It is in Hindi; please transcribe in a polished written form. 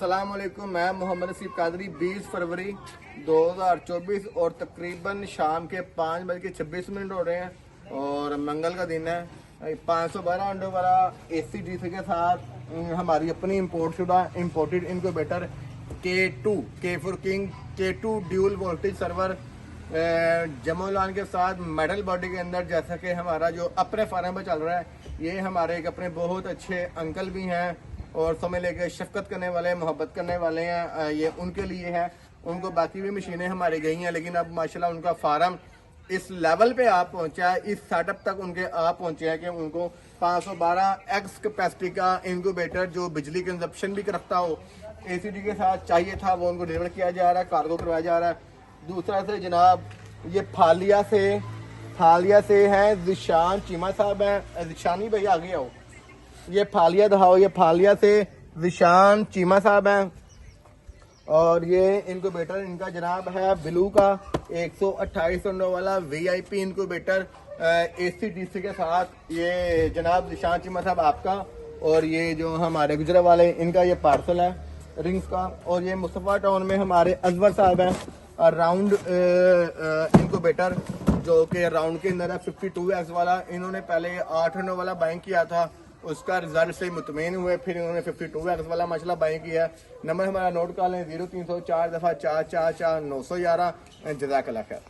अस्सलामुअलैकुम, मैं मोहम्मद नसीब कादरी। 20 फरवरी 2024 और तकरीबन शाम के 5:26 हो रहे हैं और मंगल का दिन है। 512 अंडों वाला ACDC के साथ हमारी अपनी imported incubator K for king K2 dual voltage server जमोलान के साथ मेटल बॉडी के अंदर, जैसा कि हमारा जो अपने फार्म पर चल रहा है, ये हमारे एक अपने बहुत अच्छे अंकल भी हैं और समय लेके शफकत करने वाले, मोहब्बत करने वाले हैं। ये उनके लिए है। उनको बाकी भी मशीनें हमारी गई हैं, लेकिन अब माशाल्लाह उनका फार्म इस लेवल पे आप पहुंचा है, इस सेटअप तक उनके आप पहुंचे हैं कि उनको 512x कैपेसिटी का इनक्यूबेटर जो बिजली कंजप्शन भी रखता हो ACD के साथ चाहिए था, वो उनको डिलीवर किया जा रहा है, कार्गो करवाया जा रहा है। दूसरा से जनाब ये फालिया से है जिशान चीमा साहब हैं। जिशानी भाई आगे आओ, ये फालिया दिखाओ। ये फालिया से जिशान चीमा साहब हैं और ये इनक्यूबेटर इनका जनाब है ब्लू का 128 अंडों वाला VIP इनक्यूबेटर ACDC के साथ। ये जनाब जिशान चीमा साहब आपका, और ये जो हमारे गुजरा वाले इनका ये पार्सल है रिंग्स का। और ये मुस्तफ़ा टाउन में हमारे अजवर साहब हैं, राउंड इनक्यूबेटर जो कि राउंड के अंदर है 52x वाला। इन्होंने पहले 8 अंडों वाला बाइंग किया था, उसका रिजल्ट से मुतमईन हुए, फिर इन्होंने 52x वाला माशाल्लाह बाइंग किया है। नंबर हमारा नोट कर लें 0304 दफ़ा 444 911। जज़ाकल्लाह खैर।